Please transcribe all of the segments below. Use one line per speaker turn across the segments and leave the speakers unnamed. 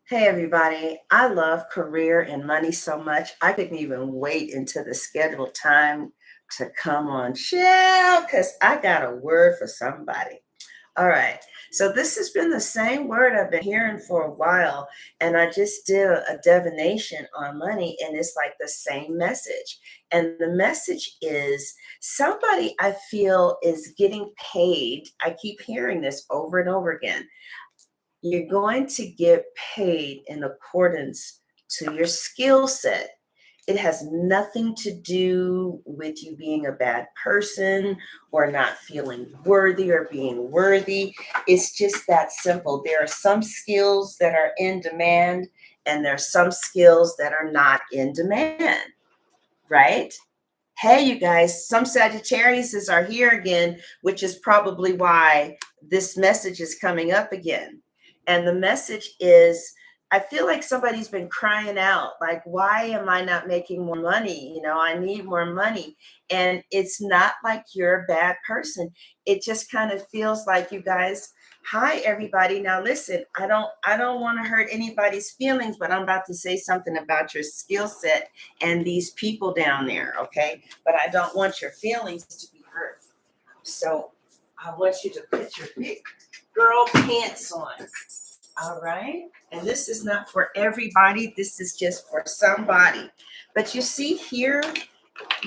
Hey everybody, I love career and money so much. I couldn't even wait until the scheduled time to come on show because I got a word for somebody. All right. So this has been the same word I've been hearing for a while. And I just did a divination on money, and it's like the same message. And the message is somebody I feel is getting paid. I keep hearing this over and over again. You're going to get paid in accordance to your skill set. It has nothing to do with you being a bad person or not feeling worthy or being worthy. It's just that simple. There are some skills that are in demand, and there are some skills that are not in demand, right? Hey, you guys, some Sagittariuses are here again, which is probably why this message is coming up again. And the message is I feel like somebody's been crying out, like, why am I not making more money? I need more money. And it's not like you're a bad person. It just kind of feels like, you guys, hi everybody. Now listen, I don't want to hurt anybody's feelings, but I'm about to say something about your skill set and these people down there, okay? But I don't want your feelings to be hurt. So I want you to put your big girl pants on, all right? And this is not for everybody, this is just for somebody. But you see here,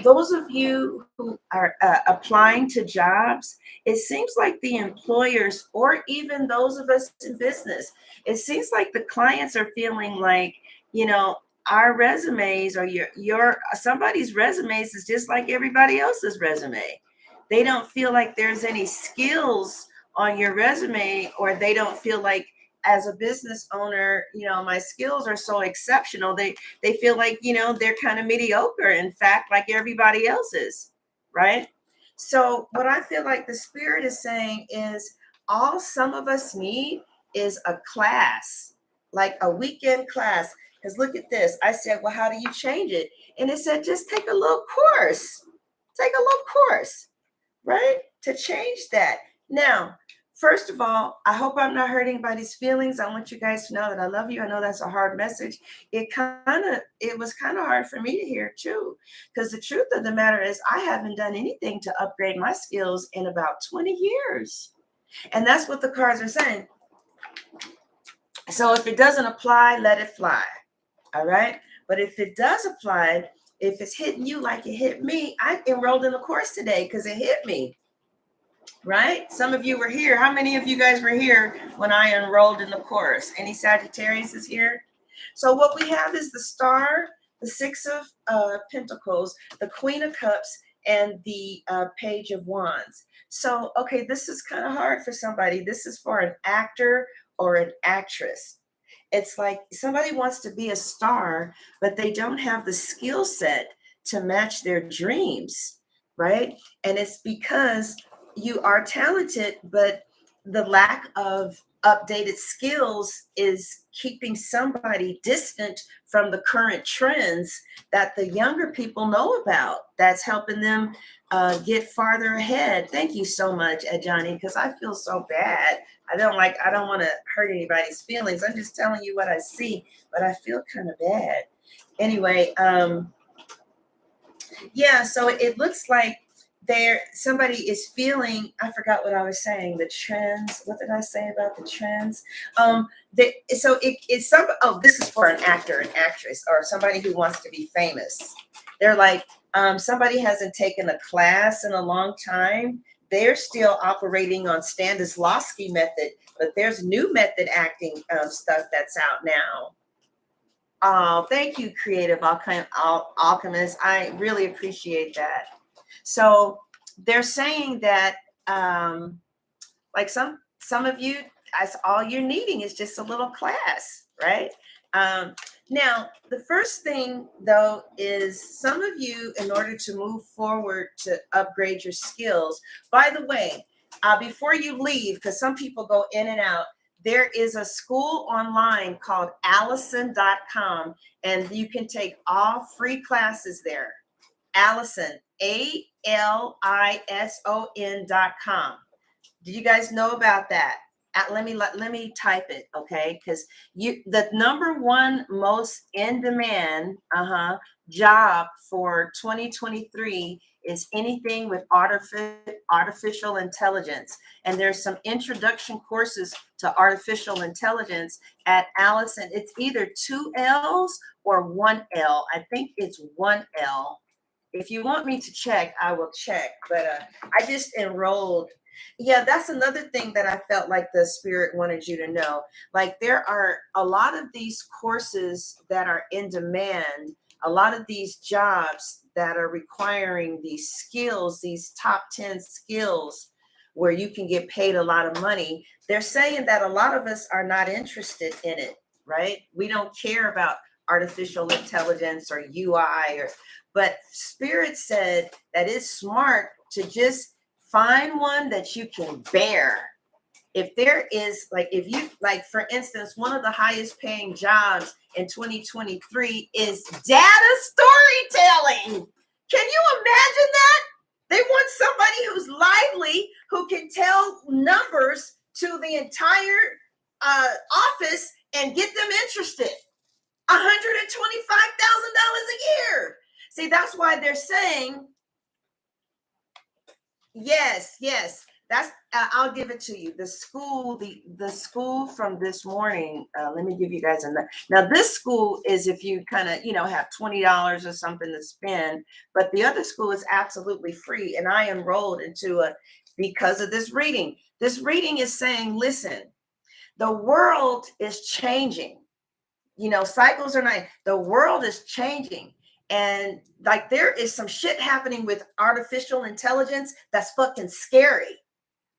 those of you who are applying to jobs, it seems like the employers, or even those of us in business, it seems like the clients are feeling like, you know, our resumes or your somebody's resumes is just like everybody else's resume. They don't feel like there's any skills on your resume, or they don't feel like, as a business owner, my skills are so exceptional. They feel like, they're kind of mediocre, in fact, like everybody else is, right? So what I feel like the spirit is saying is all some of us need is a class, like a weekend class. Because look at this. I said, well, how do you change it? And it said, just take a little course. Take a little course, right? To change that. Now, first of all, I hope I'm not hurting anybody's feelings. I want you guys to know that I love you. I know that's a hard message. It was kind of hard for me to hear too, because the truth of the matter is I haven't done anything to upgrade my skills in about 20 years. And that's what the cards are saying. So if it doesn't apply, let it fly. All right. But if it does apply, if it's hitting you like it hit me, I enrolled in a course today because it hit me. Right? Some of you were here. How many of you guys were here when I enrolled in the course? Any Sagittarius is here? So what we have is the star, the six of pentacles, the queen of cups, and the page of wands. So, okay, this is kind of hard for somebody. This is for an actor or an actress. It's like somebody wants to be a star, but they don't have the skill set to match their dreams, right? And it's because you are talented, but the lack of updated skills is keeping somebody distant from the current trends that the younger people know about. That's helping them get farther ahead. Thank you so much, Johnny, because I feel so bad. I don't want to hurt anybody's feelings. I'm just telling you what I see, but I feel kind of bad. Anyway, yeah, so it looks like there somebody is feeling, I forgot what I was saying, the trends. What did I say about the trends? So it's some, oh, this is for an actor, an actress, or somebody who wants to be famous. They're like, somebody hasn't taken a class in a long time. They're still operating on Stanislavski method, but there's new method acting stuff that's out now. Oh, thank you, creative alchemist. I really appreciate that. So they're saying that, like some of you, as all you're needing is just a little class, right? Um, Now, the first thing though is some of you, in order to move forward to upgrade your skills. By the way, before you leave, because some people go in and out, there is a school online called Allison.com, and you can take all free classes there. Allison, ALISON.com. Do you guys know about that? let me type it, okay? Because the number one most in demand job for 2023 is anything with artificial intelligence. And there's some introduction courses to artificial intelligence at Allison. It's either two L's or one L. I think it's one L. If you want me to check, I will check. But I just enrolled. Yeah, that's another thing that I felt like the spirit wanted you to know. Like there are a lot of these courses that are in demand, a lot of these jobs that are requiring these skills, these top 10 skills where you can get paid a lot of money. They're saying that a lot of us are not interested in it, right? We don't care about artificial intelligence or UI or but Spirit said that it's smart to just find one that you can bear. If there is, like, if you, like, for instance, one of the highest paying jobs in 2023 is data storytelling. Can you imagine that? They want somebody who's lively, who can tell numbers to the entire office and get them interested. $125,000 a year. See, that's why they're saying, yes, yes. That's I'll give it to you. The school from this morning. Let me give you guys a now. This school is if you kind of have $20 or something to spend, but the other school is absolutely free. And I enrolled into a because of this reading. This reading is saying, listen, the world is changing. Cycles are not, the world is changing. And like there is some shit happening with artificial intelligence that's fucking scary,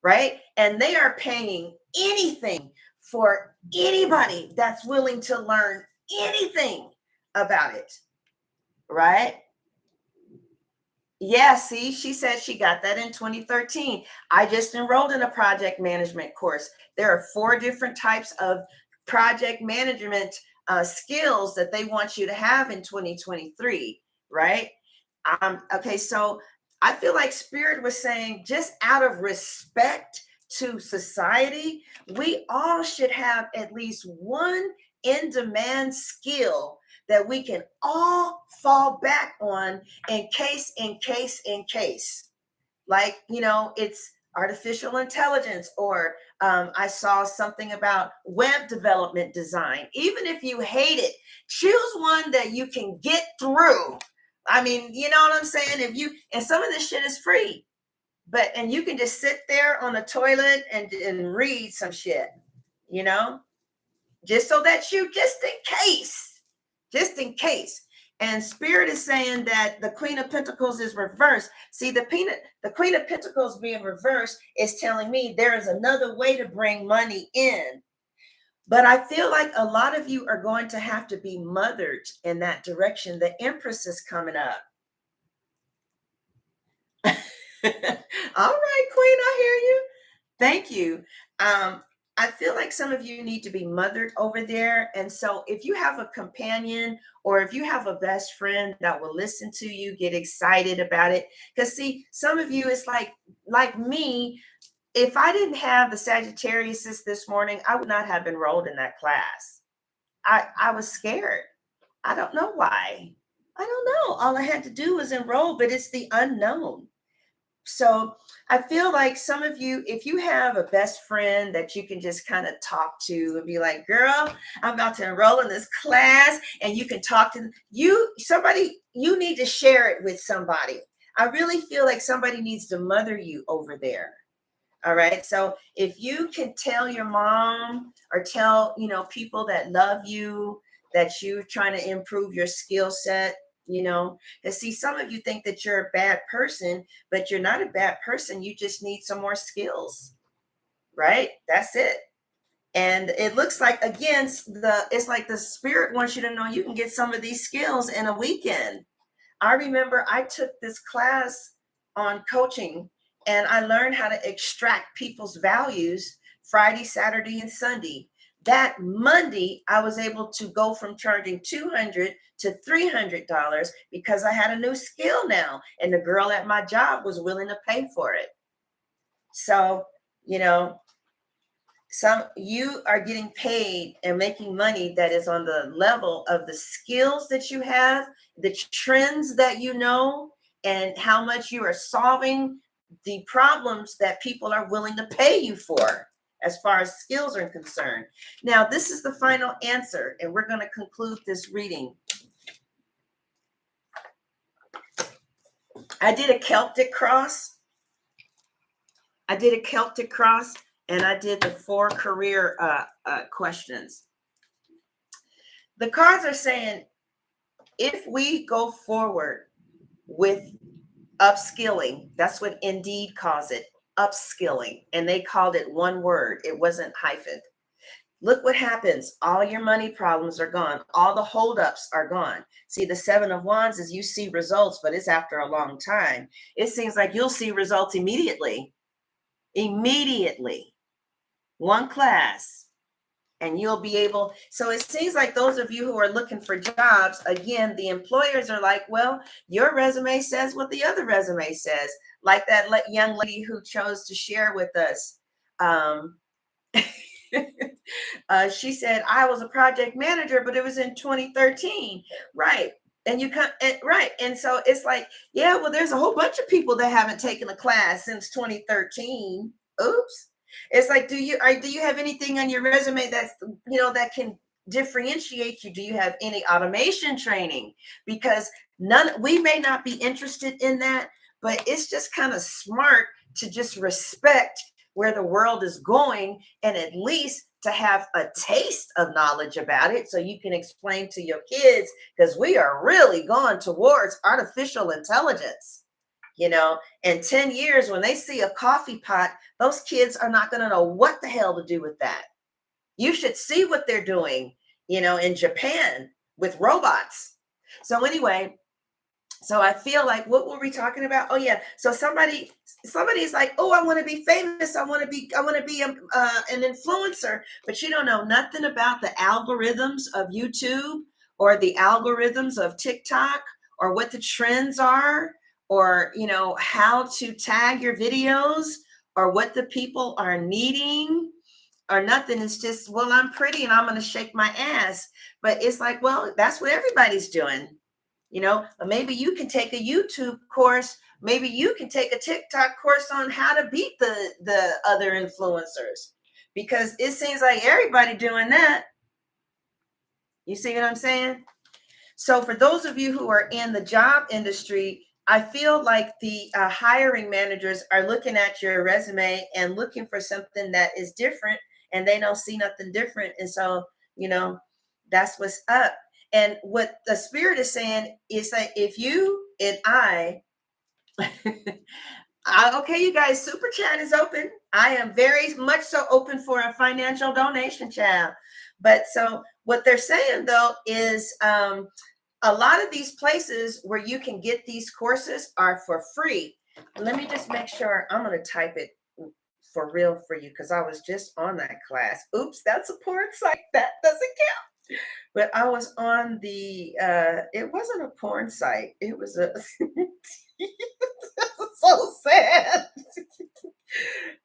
right? And they are paying anything for anybody that's willing to learn anything about it, right? Yeah, see, she said she got that in 2013. I just enrolled in a project management course. There are 4 different types of project management skills that they want you to have in 2023, right? Okay, so I feel like Spirit was saying, just out of respect to society, we all should have at least one in demand skill that we can all fall back on in case. Like, it's artificial intelligence, or I saw something about web development design. Even if you hate it, choose one that you can get through. I mean, you know what I'm saying? And some of this shit is free, and you can just sit there on the toilet and read some shit, you know, just so that just in case. And Spirit is saying that the Queen of Pentacles is reversed. See, the Queen of Pentacles being reversed is telling me there is another way to bring money in. But I feel like a lot of you are going to have to be mothered in that direction. The Empress is coming up. All right, Queen, I hear you. Thank you. I feel like some of you need to be mothered over there. And so if you have a companion or if you have a best friend that will listen to you, get excited about it. Because see, some of you, it's like me, if I didn't have the Sagittarius this morning, I would not have enrolled in that class. I was scared. I don't know why. I don't know. All I had to do was enroll, but it's the unknown. So I feel like some of you, if you have a best friend that you can just kind of talk to and be like, girl, I'm about to enroll in this class, and you can talk to you, you need to share it with somebody. I really feel like somebody needs to mother you over there. All right. So if you can tell your mom or tell, people that love you, that you're trying to improve your skill set, and see, some of you think that you're a bad person, but you're not a bad person. You just need some more skills, right? That's it. And it looks like, again, it's like the Spirit wants you to know you can get some of these skills in a weekend. I remember I took this class on coaching, and I learned how to extract people's values Friday, Saturday, and Sunday. That Monday, I was able to go from charging $200 to $300 because I had a new skill now, and the girl at my job was willing to pay for it. So, You are getting paid and making money that is on the level of the skills that you have, the trends that you know, and how much you are solving the problems that people are willing to pay you for as far as skills are concerned. Now, this is the final answer, and we're going to conclude this reading. I did a Celtic cross. And I did the 4 career questions. The cards are saying, if we go forward with upskilling, that's what Indeed calls it, upskilling. And they called it one word. It wasn't hyphen. Look what happens. All your money problems are gone. All the holdups are gone. See, the 7 of Wands is you see results, but it's after a long time. It seems like you'll see results immediately. Immediately. One class. And you'll be able, so it seems like those of you who are looking for jobs, again, the employers are like, well, your resume says what the other resume says. Like that young lady who chose to share with us. She said, I was a project manager, but it was in 2013. Right. And you come, right. And so it's like, yeah, well, there's a whole bunch of people that haven't taken a class since 2013. Oops. It's like, do you have anything on your resume that's, that can differentiate you? Do you have any automation training? Because we may not be interested in that, but it's just kind of smart to just respect where the world is going, and at least to have a taste of knowledge about it so you can explain to your kids, because we are really going towards artificial intelligence. In 10 years, when they see a coffee pot, those kids are not going to know what the hell to do with that. You should see what they're doing, in Japan with robots. So anyway, so I feel like, what were we talking about? Oh yeah. So somebody's like, oh, I want to be famous. I want to be an influencer, but you don't know nothing about the algorithms of YouTube or the algorithms of TikTok or what the trends are, or, how to tag your videos or what the people are needing or nothing. It's just, well, I'm pretty and I'm going to shake my ass. But it's like, well, that's what everybody's doing. Maybe you can take a YouTube course. Maybe you can take a TikTok course on how to beat the other influencers, because it seems like everybody doing that. You see what I'm saying? So for those of you who are in the job industry, I feel like the hiring managers are looking at your resume and looking for something that is different, and they don't see nothing different. And so, that's what's up. And what the spirit is saying is that if you and okay, you guys, super chat is open. I am very much so open for a financial donation, child. But so what they're saying though is a lot of these places where you can get these courses are for free. Let me just make sure. I'm going to type it for real for you, because I was just on that class. Oops, that's a porn site. That doesn't count. But I was on the, it wasn't a porn site. It was a, so sad.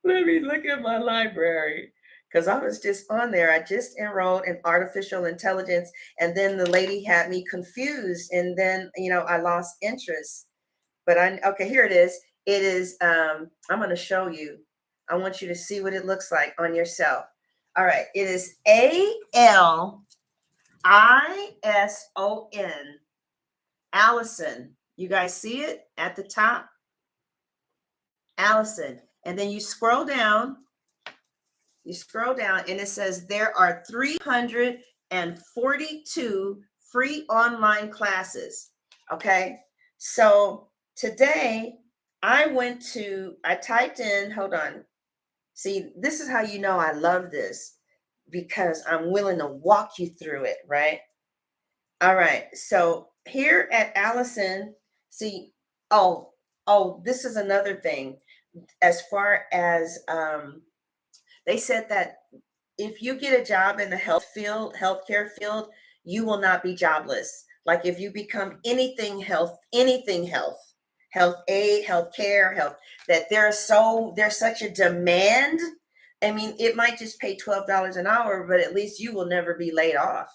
Let me look at my library, because I was just on there. I just enrolled in artificial intelligence, and then the lady had me confused, and then, I lost interest. But okay, here it is. It is, I'm going to show you. I want you to see what it looks like on yourself. All right. It is ALISON, Allison. You guys see it at the top? Allison. And then you scroll down. And it says there are 342 free online classes. Okay. So today I typed in, hold on. See, this is how you know I love this, because I'm willing to walk you through it, right? All right. So here at Allison, see, this is another thing. As far as they said that if you get a job in the healthcare field, you will not be jobless. Like if you become anything health, health aid, healthcare, health, that there's such a demand I mean, it might just pay $12 an hour, but at least you will never be laid off.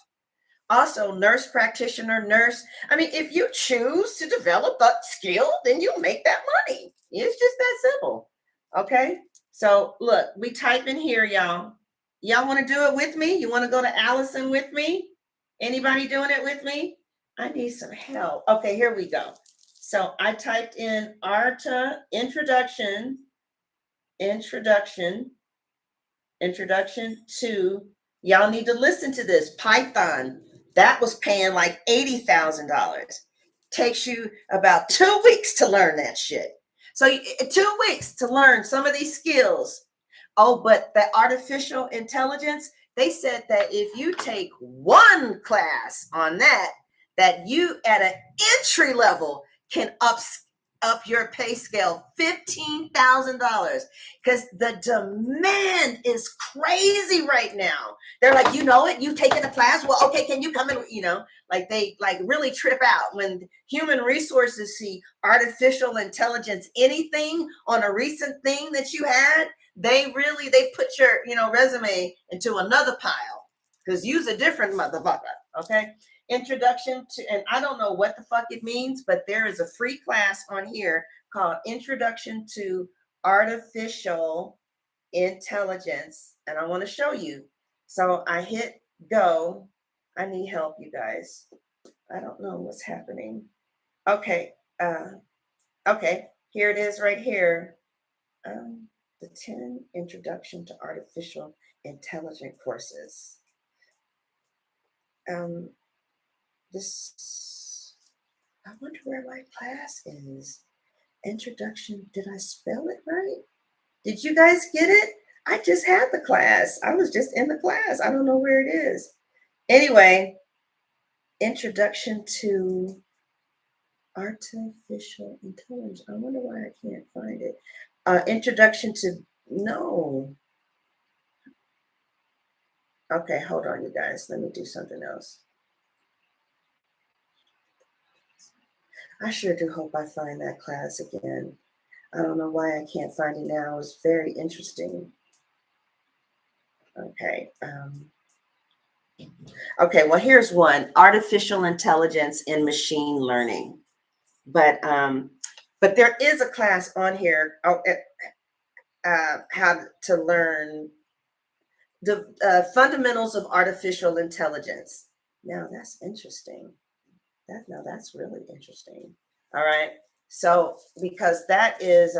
Also, nurse practitioner, nurse. I mean, if you choose to develop that skill, then you'll make that money. It's just that simple. Okay. So look, we type in here, y'all. Y'all want to do it with me? You want to go to Allison with me? Anybody doing it with me? I need some help. Okay, here we go. So I typed in ARTA introduction to, y'all need to listen to this, Python. That was paying like $80,000. Takes you about 2 weeks to learn that shit. So 2 weeks to learn some of these skills. Oh, but the artificial intelligence, they said that if you take one class on that, that you at an entry level can up your pay scale $15,000, because the demand is crazy right now. They're like, you know it, you taking the class, well, okay, can you come in? Like they like really trip out when human resources see artificial intelligence, anything on a recent thing that you had, they put your resume into another pile, because use a different motherfucker. Okay. Introduction to, and I don't know what the fuck it means, but there is a free class on here called Introduction to Artificial Intelligence, and I want to show you. So I hit go. I need help, you guys. I don't know what's happening. Okay. Okay, here it is right here. The 10 Introduction to Artificial Intelligence courses. This, I wonder where my class is. Introduction, did I spell it right? Did you guys get it? I just had the class. I was just in the class. I don't know where it is. Anyway, Introduction to Artificial Intelligence. I wonder why I can't find it. Introduction to, no. Okay, hold on, you guys. Let me do something else. I sure do hope I find that class again. I don't know why I can't find it now. It's very interesting. Okay. Okay, well, here's one: artificial intelligence and machine learning. But there is a class on here, how to learn the fundamentals of artificial intelligence. Now that's interesting. That's really interesting. All right. So because that is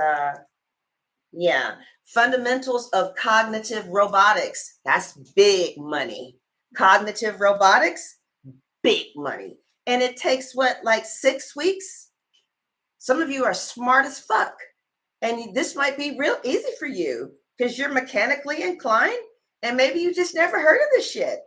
yeah, fundamentals of cognitive robotics. That's big money. Cognitive robotics, big money. And it takes what, like 6 weeks? Some of you are smart as fuck. And this might be real easy for you because you're mechanically inclined and maybe you just never heard of this shit.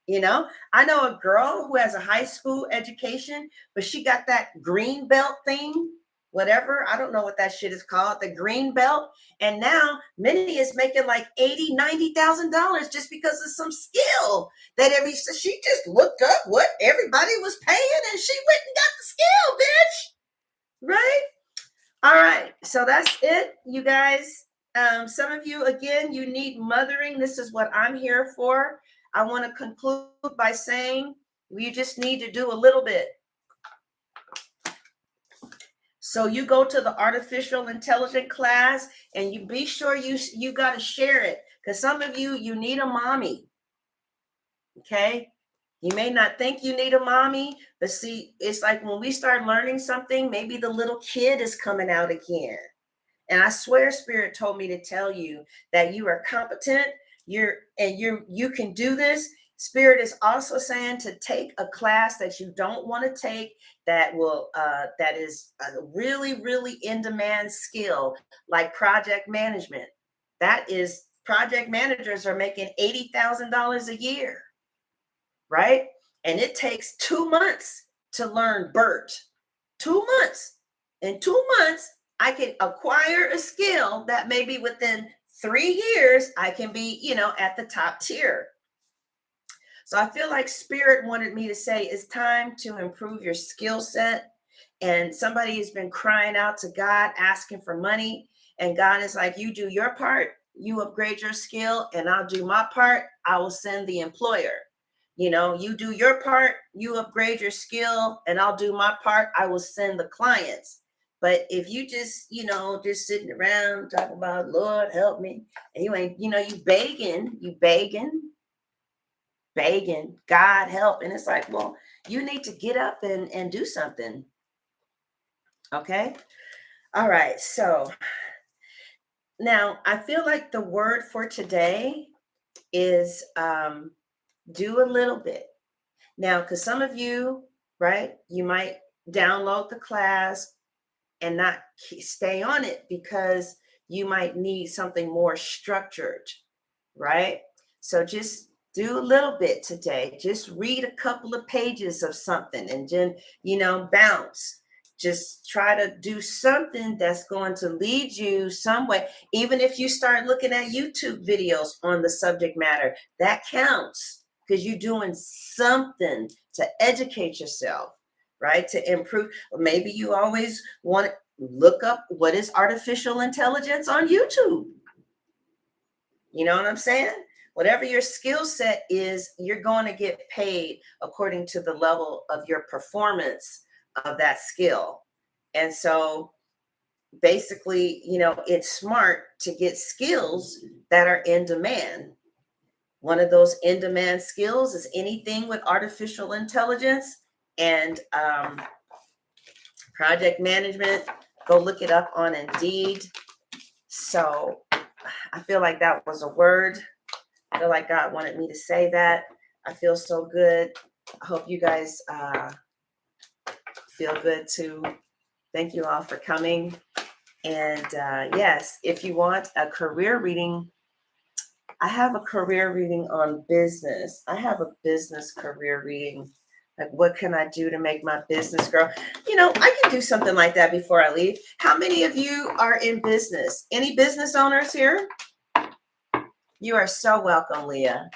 I know a girl who has a high school education, but she got that green belt thing, whatever. I don't know what that shit is called, the green belt. And now Minnie is making like $80,000, $90,000 just because of some skill that she just looked up what everybody was paying and she went and got the skill, bitch. Right? All right. So that's it, you guys. Some of you, again, you need mothering. This is what I'm here for. I want to conclude by saying you just need to do a little bit. So you go to the artificial intelligence class and you be sure you got to share it, because some of you need a mommy. Okay. You may not think you need a mommy, but see, it's like when we start learning something, maybe the little kid is coming out again. And I swear Spirit told me to tell you that you are competent, you can do this. Spirit is also saying to take a class that you don't want to take, that is a really, really in demand skill, like project management. That is, project managers are making $80,000 a year, right? And it takes 2 months to learn BERT. 2 months. In 2 months, I can acquire a skill that maybe within 3 years, I can be, at the top tier. So I feel like Spirit wanted me to say it's time to improve your skill set. And somebody has been crying out to God, asking for money. And God is like, you do your part you upgrade your skill and I'll do my part. I will send the employer. You do your part, you upgrade your skill, and I'll do my part. I will send the clients. But if you just sitting around talking about Lord help me, and you ain't, begging God help. And it's like, well, you need to get up and do something. Okay. All right. So now I feel like the word for today is do a little bit. Now, because some of you, right, you might download the class and not stay on it because you might need something more structured, right? So just do a little bit today. Just read a couple of pages of something and then, bounce. Just try to do something that's going to lead you some way. Even if you start looking at YouTube videos on the subject matter, that counts because you're doing something to educate yourself, right? To improve. Maybe you always want to look up what is artificial intelligence on YouTube. You know what I'm saying? Whatever your skill set is, you're going to get paid according to the level of your performance of that skill. And so basically, it's smart to get skills that are in demand. One of those in demand skills is anything with artificial intelligence and project management. Go look it up on Indeed. So I feel like that was a word. I feel like God wanted me to say that. I feel so good. I hope you guys feel good too. Thank you all for coming. And yes, if you want a career reading, I have a career reading on business. I have a business career reading. Like, what can I do to make my business grow? I can do something like that before I leave. How many of you are in business? Any business owners here? You are so welcome, Leah.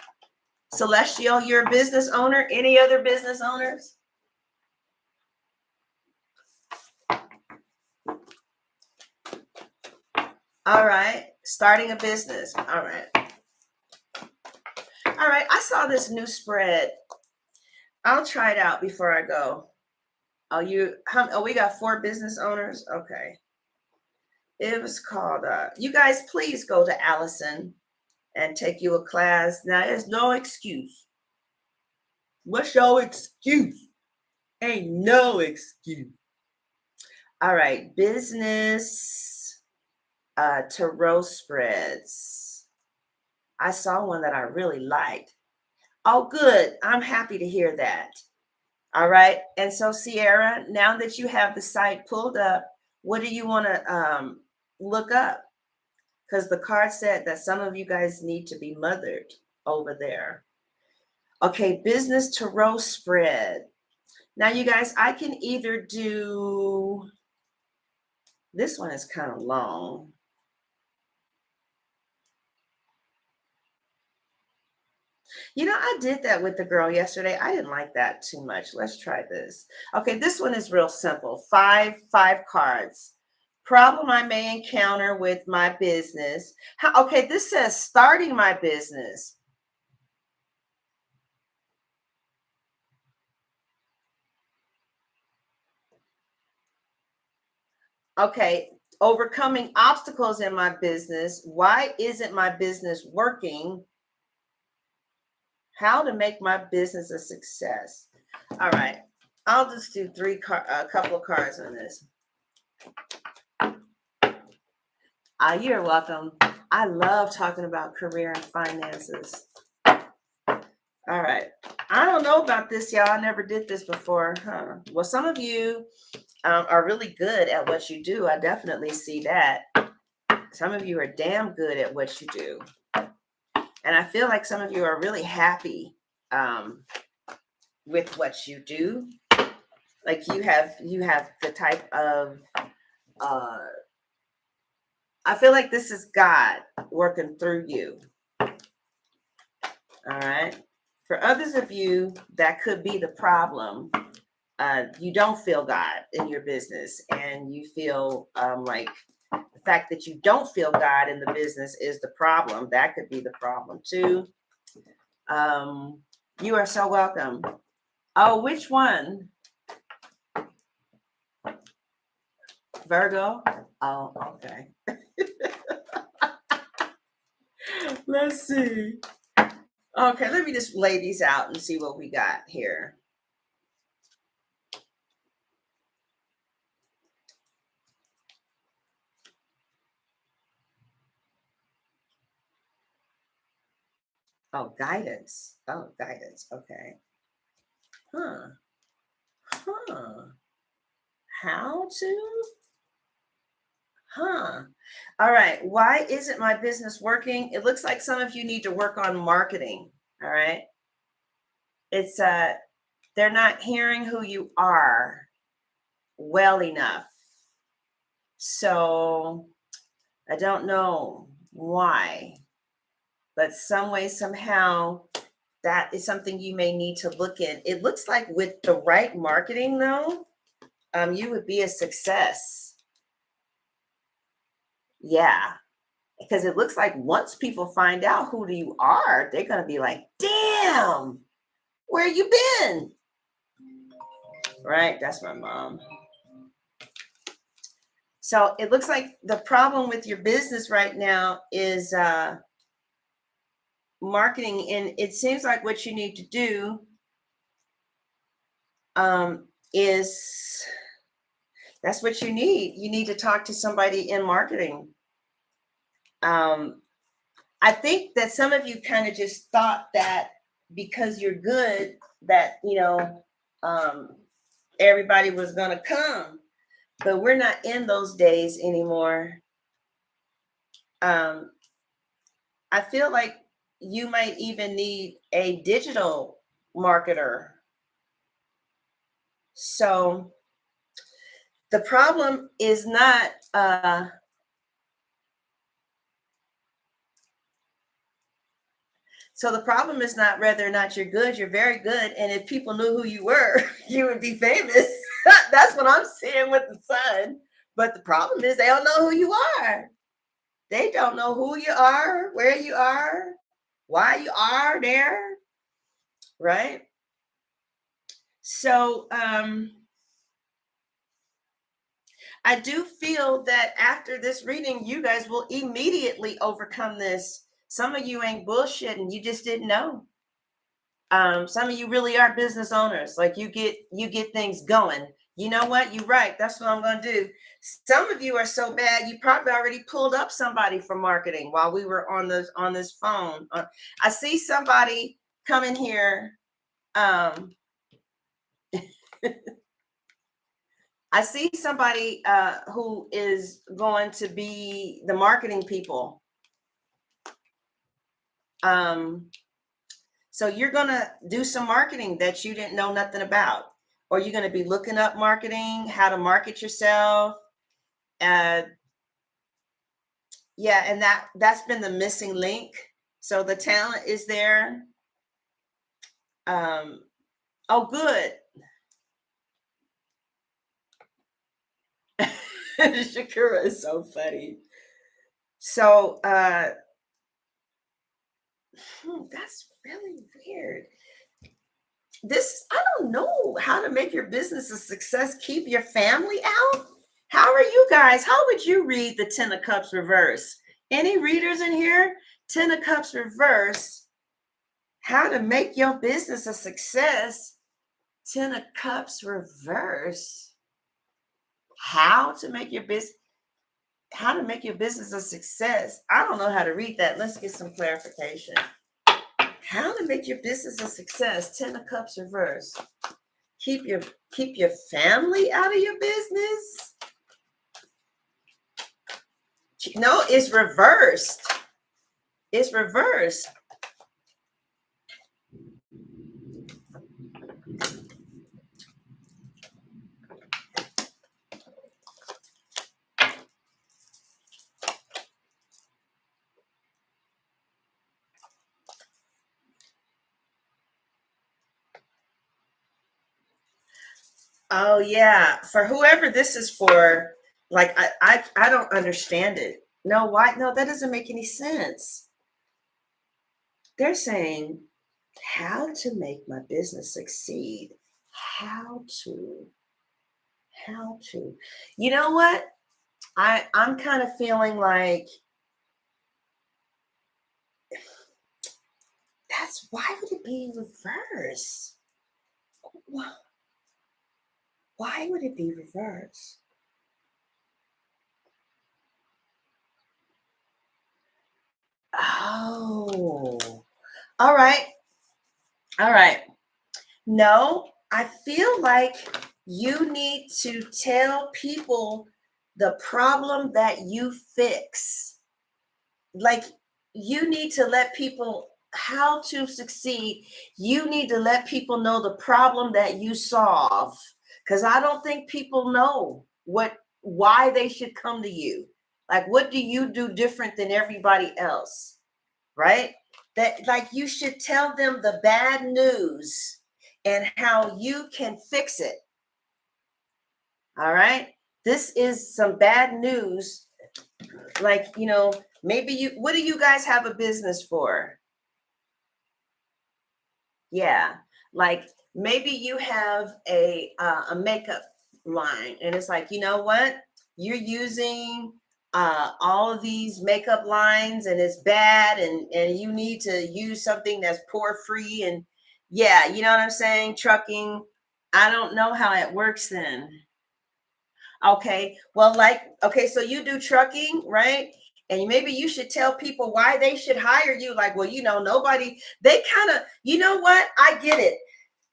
Celestial, you're a business owner. Any other business owners? All right. Starting a business. All right. All right. I saw this new spread. I'll try it out before I go. We got 4 business owners. Okay. It was called, you guys, please go to Allison and take you a class. Now, there's no excuse. What's your excuse? Ain't no excuse. All right. Business tarot spreads. I saw one that I really liked. Oh, good. I'm happy to hear that. All right. And so, Sierra, now that you have the site pulled up, what do you want to look up? Because the card said that some of you guys need to be mothered over there. Okay, business tarot spread. Now, you guys, I can either do, this one is kind of long. I did that with the girl yesterday. I didn't like that too much. Let's try this. Okay, this one is real simple. Five cards. Problem I may encounter with my business. Okay, this says starting my business. Okay, overcoming obstacles in my business. Why isn't my business working? How to make my business a success. All right, I'll just do a couple of cards on this. You're welcome. I love talking about career and finances. All right. I don't know about this, y'all. I never did this before. Huh? Well, some of you are really good at what you do. I definitely see that. Some of you are damn good at what you do. And I feel like some of you are really happy with what you do. Like you have the type of I feel like this is God working through you. All right. For others of you, that could be the problem. You don't feel God in your business and you feel like The fact that you don't feel God in the business is the problem. That could be the problem too. You are so welcome. Oh, which one? Virgo? Oh, okay. Let's see. Okay, let me just lay these out and see what we got here. Oh, guidance. Oh, guidance. Okay. Huh. Huh. How to? Huh. All right. Why isn't my business working? It looks like some of you need to work on marketing. All right. It's they're not hearing who you are well enough. So I don't know why, but some way, somehow, that is something you may need to look in. It looks like with the right marketing, though, you would be a success. Yeah, because it looks like once people find out who you are, they're gonna be like, "Damn, where you been?" Right? That's my mom. So it looks like the problem with your business right now is marketing, and it seems like what you need to do is that's what you need. You need to talk to somebody in marketing. I think that some of you kind of just thought that because you're good, that everybody was gonna come, but we're not in those days anymore. Um, I feel like you might even need a digital marketer. So the problem is not whether or not you're good. You're very good, and if people knew who you were, you would be famous. That's what I'm seeing with the sun. But the problem is they don't know who you are. They don't know who you are, where you are, why you are there, right? So I do feel that after this reading, you guys will immediately overcome this. Some of you ain't bullshitting, you just didn't know. Some of you really are business owners. Like you get things going. You know what? You're right. That's what I'm going to do. Some of you are so bad, you probably already pulled up somebody for marketing while we were on this phone. I see somebody come in here. I see somebody who is going to be the marketing people. So you're going to do some marketing that you didn't know nothing about, or you're going to be looking up marketing, how to market yourself. Yeah, and that's been the missing link. So the talent is there. Oh, good. Shakira is so funny. So that's really weird. I don't know how to make your business a success. Keep your family out. How are you guys? How would you read the 10 of Cups reverse? Any readers in here? 10 of Cups reverse. How to make your business a success. 10 of Cups reverse. How to make your business a success. I don't know how to read that. Let's get some clarification. How to make your business a success. 10 of Cups reverse. Keep your family out of your business. No, it's reversed. It's reversed. Oh yeah, for whoever this is for, Like I don't understand it. No, why? No, that doesn't make any sense. They're saying how to make my business succeed. How to, how to. You know what? I'm kind of feeling like that's why would it be in reverse? Wh- Why would it be reverse? Oh, all right. All right. No, I feel like you need to tell people the problem that you fix. Like you need to let people how to succeed. You need to let people know the problem that you solve. Because I don't think people know why they should come to you. Like, what do you do different than everybody else? Right? That like you should tell them the bad news and how you can fix it. All right. This is some bad news. Like, maybe what do you guys have a business for? Yeah. Like maybe you have a makeup line and it's like, you know what? You're using all of these makeup lines and it's bad and you need to use something that's pore free and yeah, you know what I'm saying? Trucking. I don't know how it works then. Okay. Well, like, okay, so you do trucking, right? And maybe you should tell people why they should hire you. Like, well, nobody, they kind of, you know what? I get it.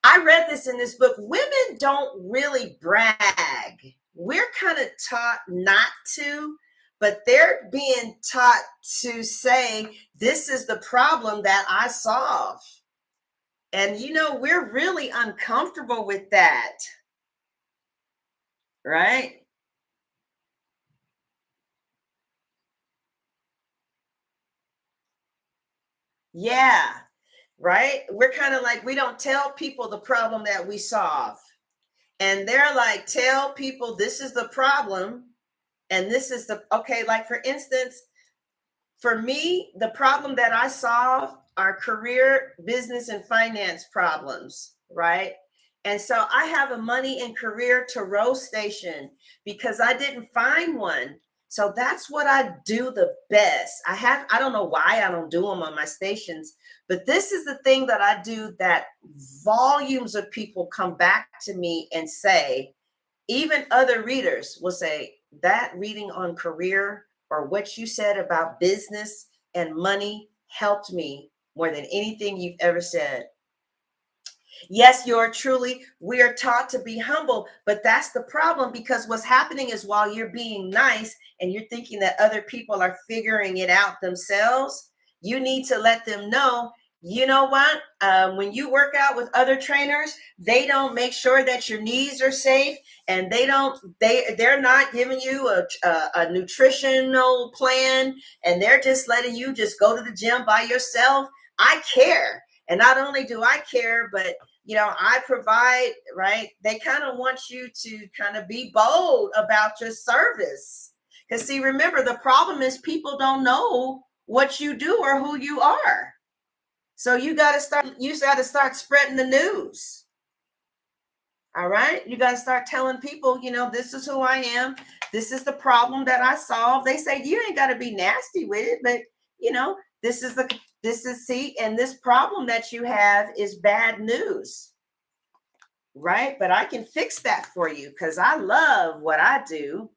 I read this in this book. Women don't really brag. We're kind of taught not to, but they're being taught to say, this is the problem that I solve. And, we're really uncomfortable with that, right? Yeah. Right? We're kind of like, we don't tell people the problem that we solve. And they're like, tell people this is the problem. And this is okay, like for instance, for me, the problem that I solve are career, business, and finance problems, right? And so I have a money and career to row station because I didn't find one. So that's what I do the best. I don't know why I don't do them on my stations, but this is the thing that I do that volumes of people come back to me and say, even other readers will say that reading on career or what you said about business and money helped me more than anything you've ever said. Yes, you're truly, we are taught to be humble, but that's the problem because what's happening is while you're being nice and you're thinking that other people are figuring it out themselves, you need to let them know, you know what? When you work out with other trainers, they don't make sure that your knees are safe and they're not giving you a nutritional plan and they're just letting you just go to the gym by yourself. I care. And not only do I care, but I provide, right? They kind of want you to kind of be bold about your service. Because see, remember, the problem is people don't know what you do or who you are. So you got to start spreading the news. All right. You got to start telling people, this is who I am. This is the problem that I solve. They say you ain't got to be nasty with it, but this is see, and this problem that you have is bad news. Right? But I can fix that for you because I love what I do.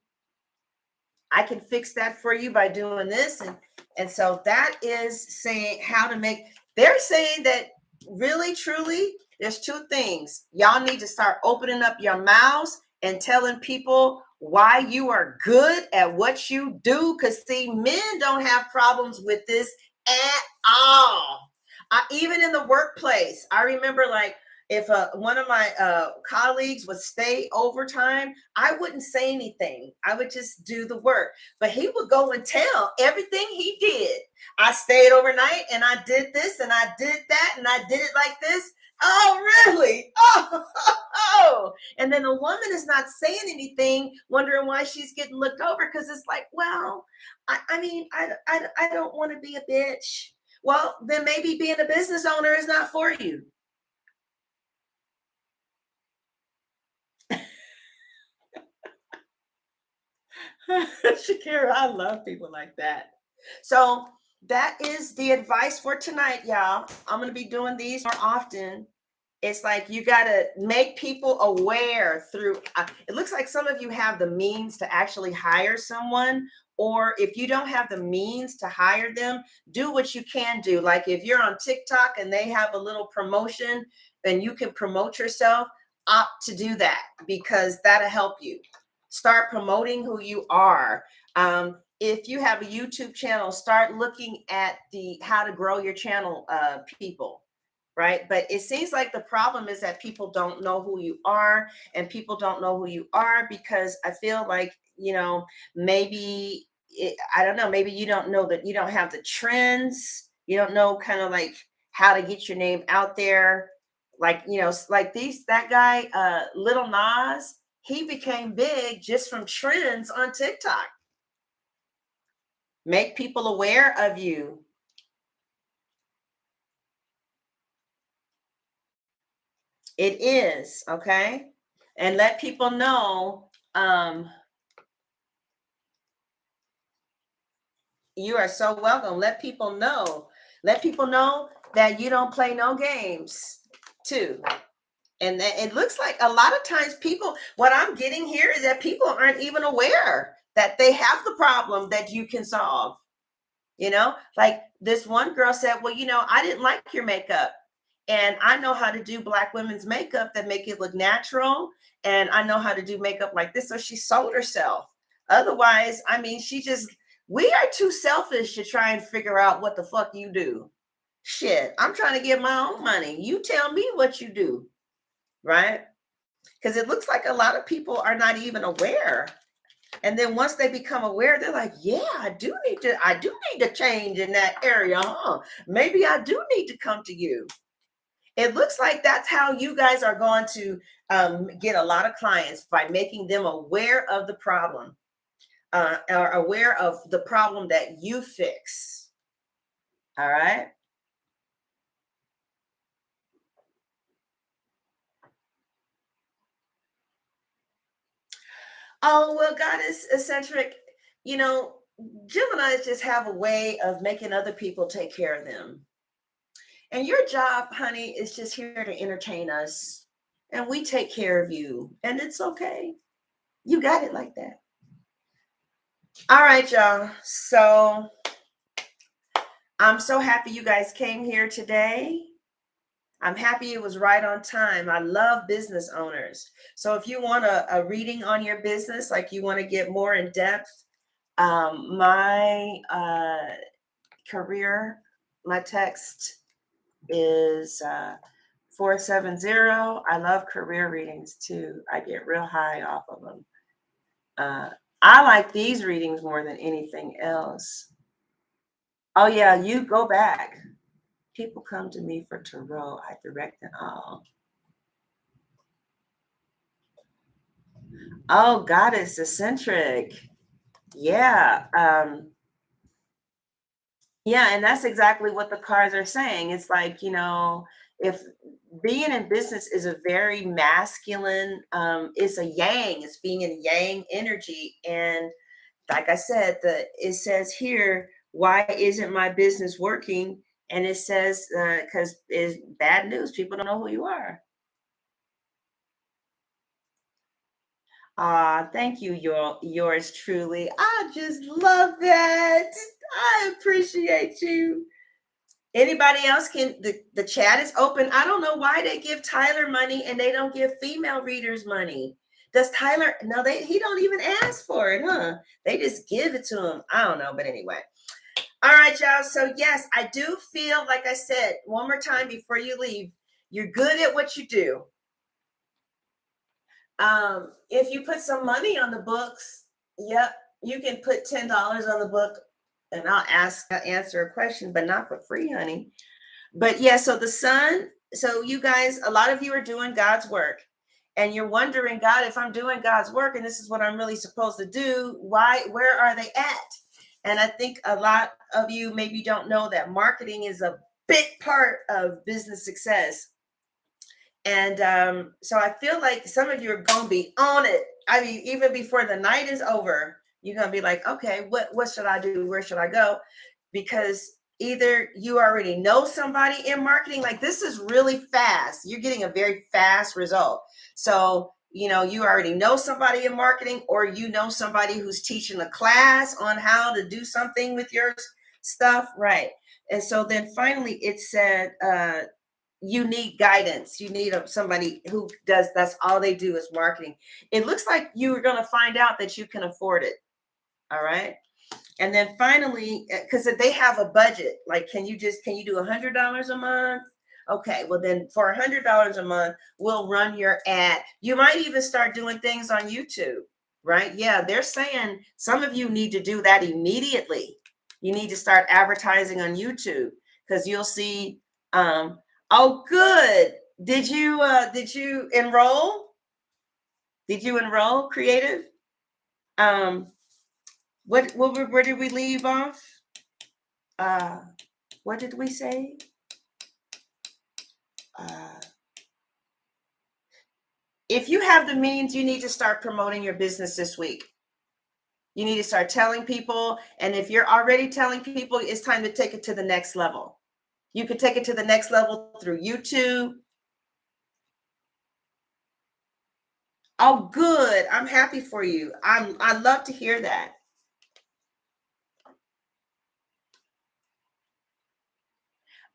I can fix that for you by doing this. And so that is saying how to make, they're saying that really, truly, there's two things. Y'all need to start opening up your mouths and telling people why you are good at what you do. Because see, men don't have problems with this at all. Even in the workplace, I remember like if one of my colleagues would stay overtime, I wouldn't say anything. I would just do the work. But he would go and tell everything he did. I stayed overnight and I did this and I did that and I did it like this. Oh, really? Oh, oh. And then the woman is not saying anything, wondering why she's getting looked over because it's like, well, I mean, I don't want to be a bitch. Well, then maybe being a business owner is not for you. Shakira, I love people like that. So that is the advice for tonight, y'all. I'm going to be doing these more often. It's like you got to make people aware through. It looks like some of you have the means to actually hire someone, or if you don't have the means to hire them, do what you can do. Like if you're on TikTok and they have a little promotion and you can promote yourself, opt to do that because that'll help you. Start promoting who you are. If you have a YouTube channel, start looking at the how to grow your channel people, right? But it seems like the problem is that people don't know who you are, and people don't know who you are because I feel like, maybe I don't know, maybe you don't know that you don't have the trends, you don't know kind of like how to get your name out there. Like, like that guy, Little Nas, he became big just from trends on TikTok. Make people aware of you. It is, okay? And let people know. You are so welcome. Let people know. Let people know that you don't play no games, too. And it looks like a lot of times people, what I'm getting here is that people aren't even aware that they have the problem that you can solve. Like this one girl said, well, I didn't like your makeup. And I know how to do Black women's makeup that make it look natural. And I know how to do makeup like this. So she sold herself. Otherwise, I mean, we are too selfish to try and figure out what the fuck you do. Shit, I'm trying to get my own money. You tell me what you do, right? Because it looks like a lot of people are not even aware. And then once they become aware, they're like, yeah, I do need to change in that area, huh? Maybe I do need to come to you. It looks like that's how you guys are going to get a lot of clients by making them aware of the problem, or aware of the problem that you fix. All right. Oh, well, God is eccentric. You know, Geminis just have a way of making other people take care of them. And your job, honey, is just here to entertain us. And we take care of you. And it's okay. You got it like that. All right, y'all. So I'm so happy you guys came here today. I'm happy it was right on time. I love business owners. So if you want a reading on your business, like you want to get more in depth, my career, my text is 470. I love career readings too. I get real high off of them. Uh, I like these readings more than anything else. Oh, yeah, you go back. People come to me for tarot. I direct them all. Oh, goddess eccentric. Yeah. Yeah, and that's exactly what the cards are saying. It's like, if being in business is a very masculine, it's a yang, it's being in yang energy. And like I said, it says here, why isn't my business working? And it says, because it's bad news. People don't know who you are. Thank you, yours truly. I just love that. I appreciate you. Anybody else the chat is open. I don't know why they give Tyler money and they don't give female readers money. Does Tyler, no, he don't even ask for it, huh? They just give it to him. I don't know, but anyway. All right, y'all. So yes, I do feel, like I said, one more time before you leave, you're good at what you do. If you put some money on the books, yep, you can put $10 on the book and I'll answer a question, but not for free, honey. But yeah, so the sun so you guys, a lot of you are doing God's work, and you're wondering, God, if I'm doing God's work and this is what I'm really supposed to do, where are they at? And I think a lot of you maybe don't know that marketing is a big part of business success. And so I feel like some of you are going to be on it. I mean, even before the night is over, you're going to be like, okay, what should I do? Where should I go? Because either you already know somebody in marketing, like this is really fast. You're getting a very fast result. So, you already know somebody in marketing, or you know somebody who's teaching a class on how to do something with your stuff. Right. And so then finally it said, you need guidance. You need somebody who does, that's all they do is marketing. It looks like you are going to find out that you can afford it. All right. And then finally, because they have a budget, like, can you do $100 a month? Okay, well then for $100 a month, we'll run your ad. You might even start doing things on YouTube, right? Yeah, they're saying some of you need to do that immediately. You need to start advertising on YouTube, because you'll see. Oh, good. Did you enroll? Did you enroll, creative? Um, where did we leave off? Uh, what did we say? Uh, if you have the means, you need to start promoting your business this week. You need to start telling people. And if you're already telling people, it's time to take it to the next level. You could take it to the next level through YouTube. Oh, good. I'm happy for you. I love to hear that.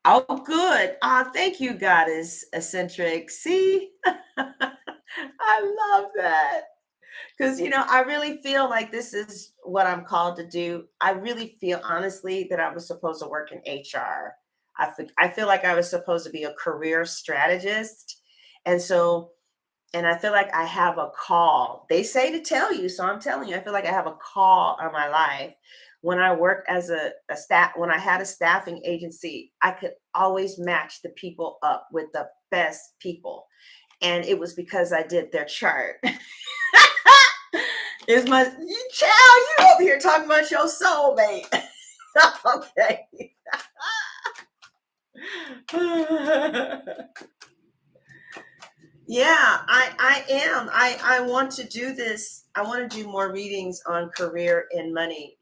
Oh, good. Thank you, Goddess Eccentric. See, I love that. Because, I really feel like this is what I'm called to do. I really feel honestly that I was supposed to work in HR. I feel like I was supposed to be a career strategist. And so, and I feel like I have a call. They say to tell you, so I'm telling you, I feel like I have a call on my life. When I worked as a staff, when I had a staffing agency, I could always match the people up with the best people. And it was because I did their chart. Is my child, you over here talking about your soulmate? Okay. Yeah, I am. I want to do this. I want to do more readings on career and money.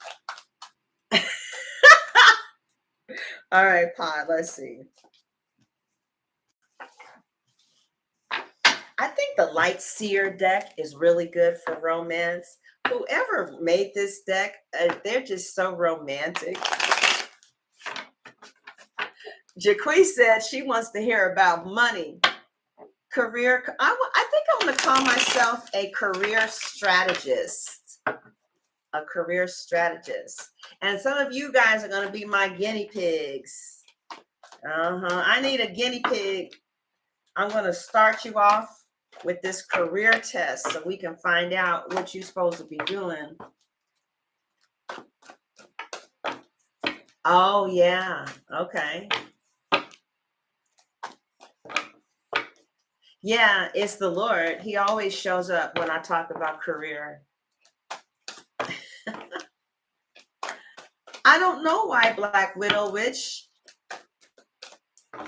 All right, Pod, let's see. I think the Light Seer deck is really good for romance. Whoever made this deck, they're just so romantic. Jaquie said she wants to hear about money. Career. I think I'm going to call myself a career strategist. A career strategist. And some of you guys are going to be my guinea pigs. I need a guinea pig. I'm going to start you off with this career test so we can find out what you're supposed to be doing. Oh, yeah. Okay. Yeah, it's the Lord. He always shows up when I talk about career. I don't know why Black Widow Witch. All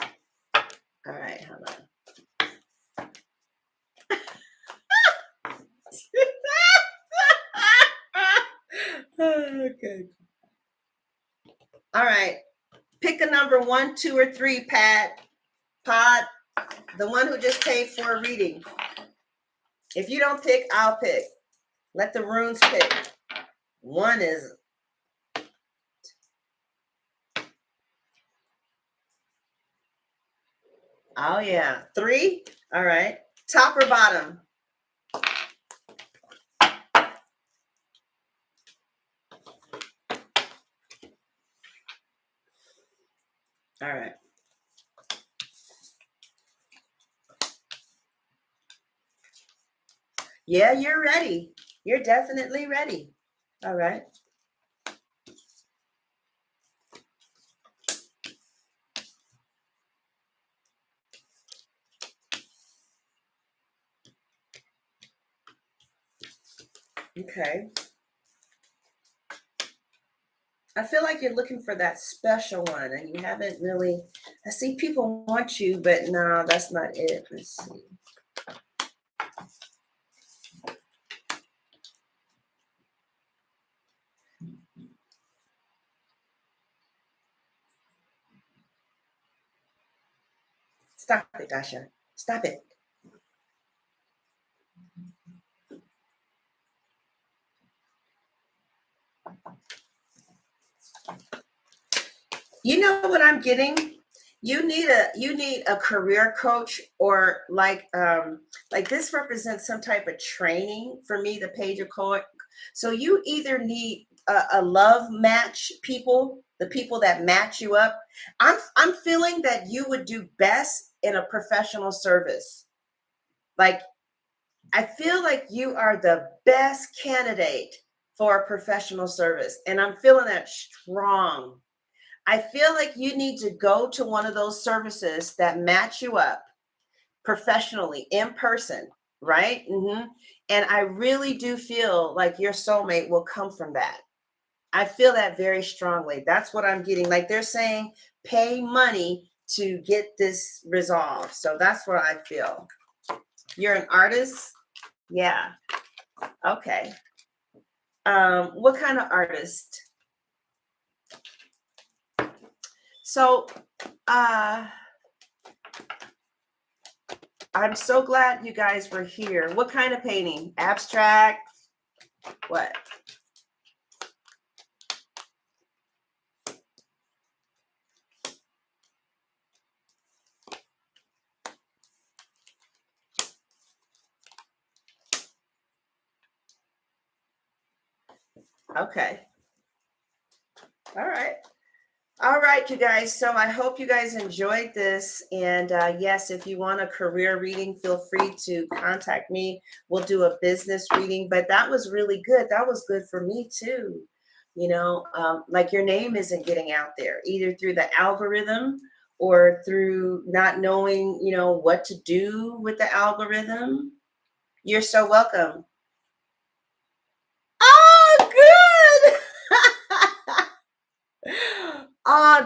right, hold on. Okay. All right. Pick a number 1, 2, or 3, Pat. Pod, the one who just paid for a reading. If you don't pick, I'll pick. Let the runes pick. 1 is. Oh, yeah. 3. All right. Top or bottom? All right. Yeah, you're ready. You're definitely ready. All right. Okay. I feel like you're looking for that special one and you haven't really. I see people want you, but no, that's not it. Let's see. Stop it, Dasha. Stop it. You know what I'm getting? You need a career coach, or like this represents some type of training for me, the page of court. So you either need a love match people, the people that match you up. I'm feeling that you would do best in a professional service. Like I feel like you are the best candidate for a professional service, and I'm feeling that strong. I feel like you need to go to one of those services that match you up professionally in person, right? And I really do feel like your soulmate will come from that. I feel that very strongly. That's what I'm getting. Like they're saying, pay money to get this resolved. So that's what I feel. You're an artist? Yeah. Okay. What kind of artist? So, I'm so glad you guys were here. What kind of painting? Abstract? What? Okay. All right. All right, you guys. So I hope you guys enjoyed this. And yes, if you want a career reading, feel free to contact me. We'll do a business reading. But that was really good. That was good for me too. Like your name isn't getting out there either through the algorithm or through not knowing, what to do with the algorithm. You're so welcome. Oh, good.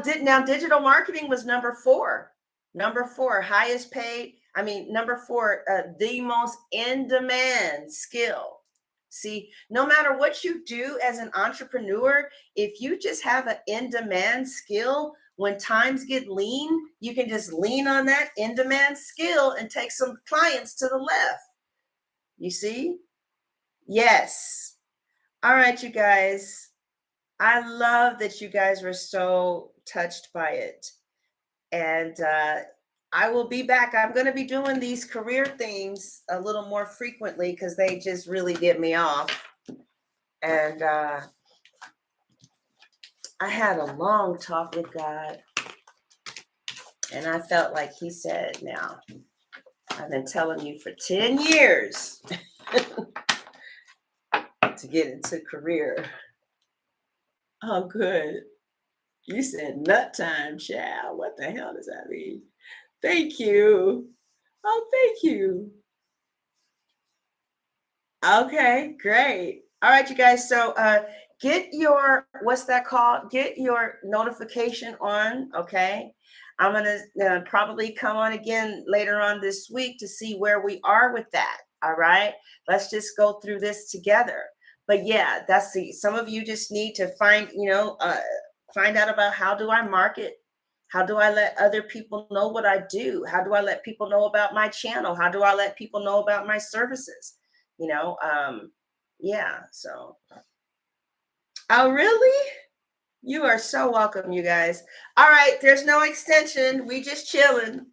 Did now digital marketing was number four. Number four, highest paid. I mean, number four, the most in demand skill. See, no matter what you do as an entrepreneur, if you just have an in demand skill, when times get lean, you can just lean on that in demand skill and take some clients to the left. You see? Yes. All right, you guys. I love that you guys were so touched by it. And I will be back. I'm going to be doing these career things a little more frequently because they just really get me off. And I had a long talk with God. And I felt like He said, now, I've been telling you for 10 years to get into career. Oh, good. You said nut time, child. What the hell does that mean? Thank you. Oh, thank you. Okay, great. All right, you guys. So get your, what's that called? Get your notification on. Okay. I'm gonna probably come on again later on this week to see where we are with that. All right. Let's just go through this together. But yeah, that's the some of you just need to find out about how do I market? How do I let other people know what I do? How do I let people know about my channel? How do I let people know about my services? you know um yeah, so oh really, you are so welcome, you guys. All right, there's no extension, we just chilling.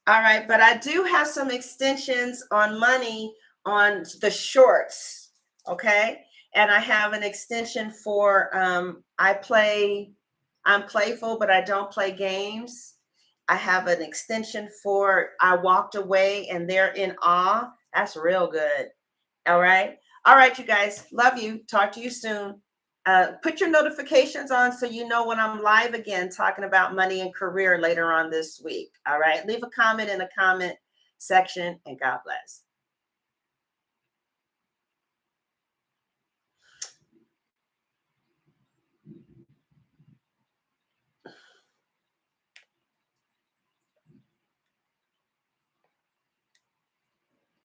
All right, but I do have some extensions on money on the shorts. Okay, and I have an extension for I'm playful but I don't play games. I have an extension for I walked away and they're in awe. That's real good. All right. All right, you guys. Love you. Talk to you soon. Put your notifications on so you know when I'm live again talking about money and career later on this week. All right. Leave a comment in the comment section and God bless.